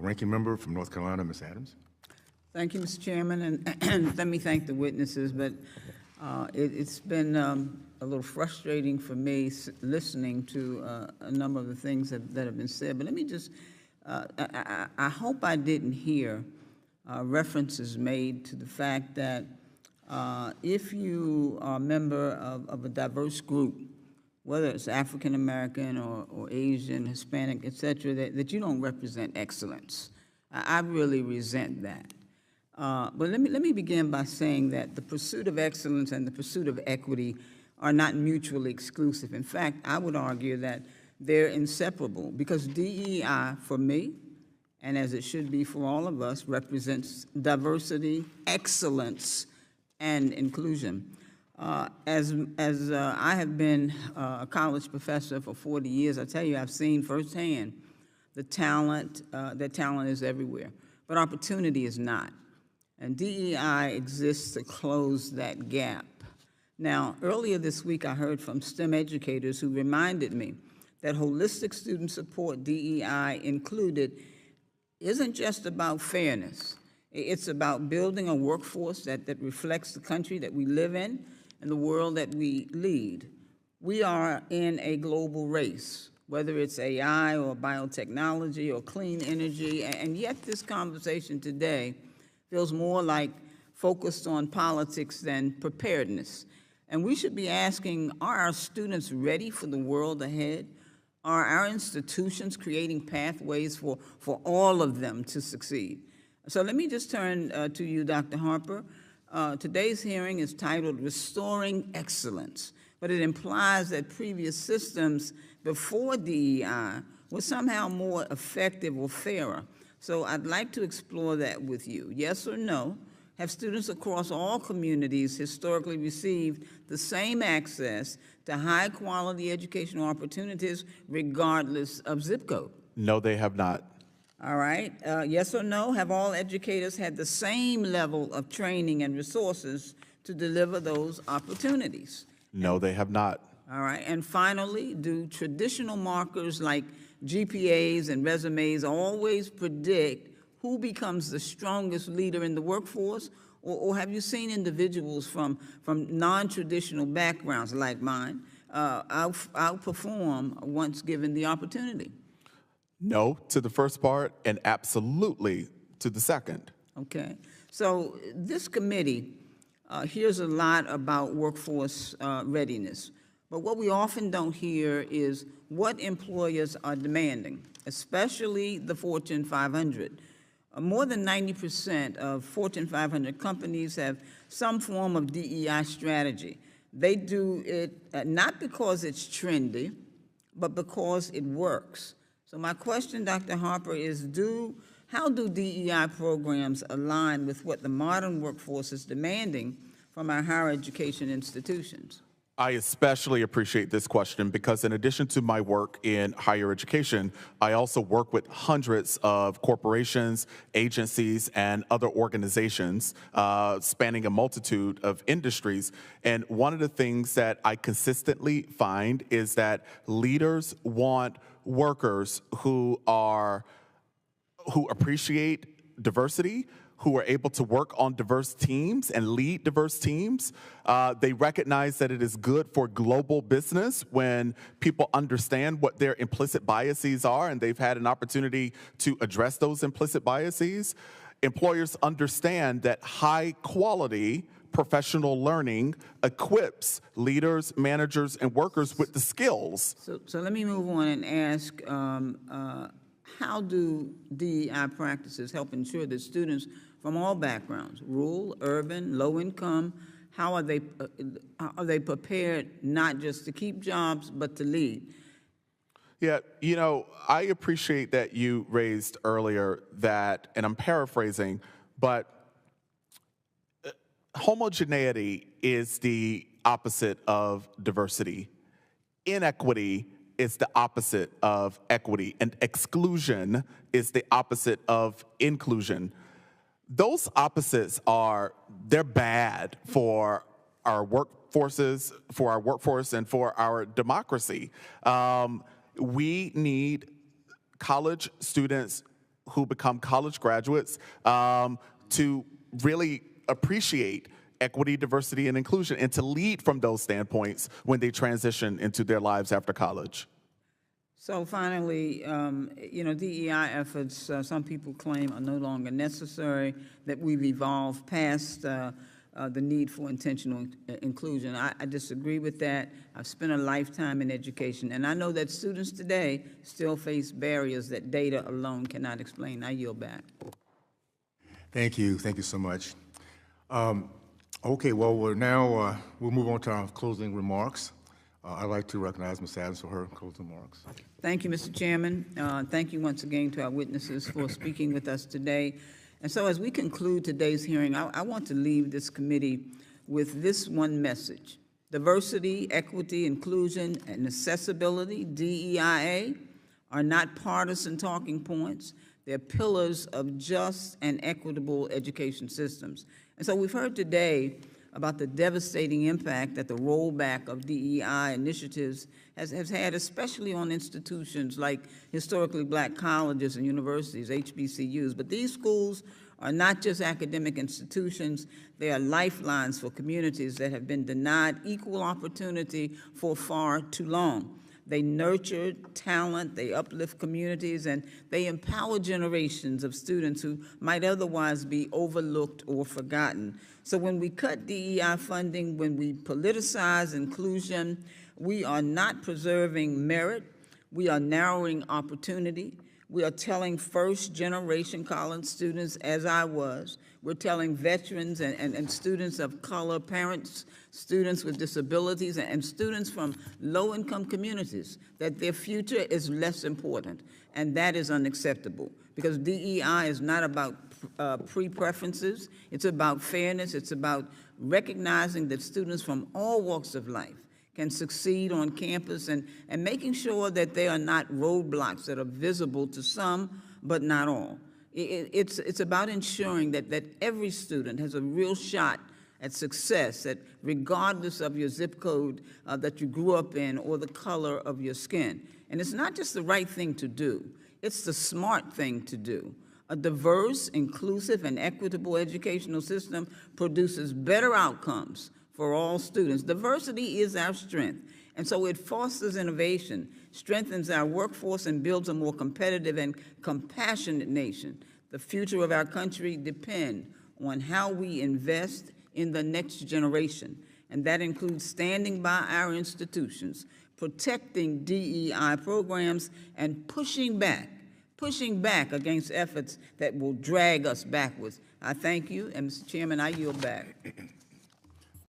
Ranking Member from North Carolina, Ms. Adams. Thank you, Mr. Chairman, and let me thank the witnesses, but it's been a little frustrating for me listening to a number of the things that have been said. But let me just, I hope I didn't hear references made to the fact that if you are a member of a diverse group, whether it's African American or Asian, Hispanic, et cetera, that you don't represent excellence. I really resent that. But let me begin by saying that the pursuit of excellence and the pursuit of equity are not mutually exclusive. In fact, I would argue that they're inseparable, because DEI, for me, and as it should be for all of us, represents diversity, excellence, and inclusion. As I have been a college professor for 40 years, I tell you, I've seen firsthand the talent, that talent is everywhere, but opportunity is not. And DEI exists to close that gap. Now, earlier this week, I heard from STEM educators who reminded me that holistic student support, DEI included, isn't just about fairness. It's about building a workforce that reflects the country that we live in and the world that we lead. We are in a global race, whether it's AI or biotechnology or clean energy, and yet this conversation today feels more like focused on politics than preparedness. And we should be asking, are our students ready for the world ahead? Are our institutions creating pathways for all of them to succeed? So let me just turn to you, Dr. Harper. Today's hearing is titled Restoring Excellence, but it implies that previous systems before DEI were somehow more effective or fairer. So I'd like to explore that with you. Yes or no? Have students across all communities historically received the same access to high-quality educational opportunities regardless of zip code? No, they have not. All right. Yes or no? Have all educators had the same level of training and resources to deliver those opportunities? No, they have not. All right. And finally, do traditional markers like GPAs and resumes always predict who becomes the strongest leader in the workforce? Or have you seen individuals from non-traditional backgrounds like mine outperform once given the opportunity? No to the first part, and absolutely to the second. Okay. So this committee hears a lot about workforce readiness, but what we often don't hear is what employers are demanding, especially the Fortune 500. More than 90% of Fortune 500 companies have some form of DEI strategy. They do it not because it's trendy, but because it works. So my question, Dr. Harper, is how do DEI programs align with what the modern workforce is demanding from our higher education institutions? I especially appreciate this question because in addition to my work in higher education, I also work with hundreds of corporations, agencies, and other organizations spanning a multitude of industries. And one of the things that I consistently find is that leaders want workers who appreciate diversity, who are able to work on diverse teams and lead diverse teams. They recognize that it is good for global business when people understand what their implicit biases are and they've had an opportunity to address those implicit biases. Employers understand that high quality professional learning equips leaders, managers, and workers with the skills. So let me move on and ask, how do DEI practices help ensure that students from all backgrounds, rural, urban, low income, how are they prepared not just to keep jobs, but to lead? Yeah, you know, I appreciate that you raised earlier that, and I'm paraphrasing, but homogeneity is the opposite of diversity. Inequity is the opposite of equity, and exclusion is the opposite of inclusion. Those opposites they're bad for our workforces, for our workforce, and for our democracy. We need college students who become college graduates to really appreciate equity, diversity, and inclusion, and to lead from those standpoints when they transition into their lives after college. So finally, DEI efforts, some people claim, are no longer necessary, that we've evolved past the need for intentional inclusion. I disagree with that. I've spent a lifetime in education, and I know that students today still face barriers that data alone cannot explain. I yield back. Thank you so much. Okay, well, we'll move on to our closing remarks. I'd like to recognize Ms. Adams for her closing remarks. Thank you, Mr. Chairman. Thank you once again to our witnesses for speaking with us today. And so as we conclude today's hearing, I want to leave this committee with this one message. Diversity, equity, inclusion, and accessibility, DEIA, are not partisan talking points. They're pillars of just and equitable education systems. And so we've heard today about the devastating impact that the rollback of DEI initiatives has had, especially on institutions like historically black colleges and universities, HBCUs. But these schools are not just academic institutions, they are lifelines for communities that have been denied equal opportunity for far too long. They nurture talent, they uplift communities, and they empower generations of students who might otherwise be overlooked or forgotten. So when we cut DEI funding, when we politicize inclusion, we are not preserving merit, we are narrowing opportunity. We are telling first-generation college students, as I was, we're telling veterans and students of color, parents, students with disabilities, and students from low-income communities that their future is less important, and that is unacceptable, because DEI is not about pre-preferences, it's about fairness, it's about recognizing that students from all walks of life can succeed on campus, and making sure that they are not roadblocks that are visible to some, but not all. It's about ensuring that every student has a real shot at success, that regardless of your zip code that you grew up in or the color of your skin. And it's not just the right thing to do, it's the smart thing to do. A diverse, inclusive, and equitable educational system produces better outcomes for all students. Diversity is our strength, and so it fosters innovation, strengthens our workforce, and builds a more competitive and compassionate nation. The future of our country depends on how we invest in the next generation, and that includes standing by our institutions, protecting DEI programs, and pushing back against efforts that will drag us backwards. I thank you, and Mr. Chairman, I yield back.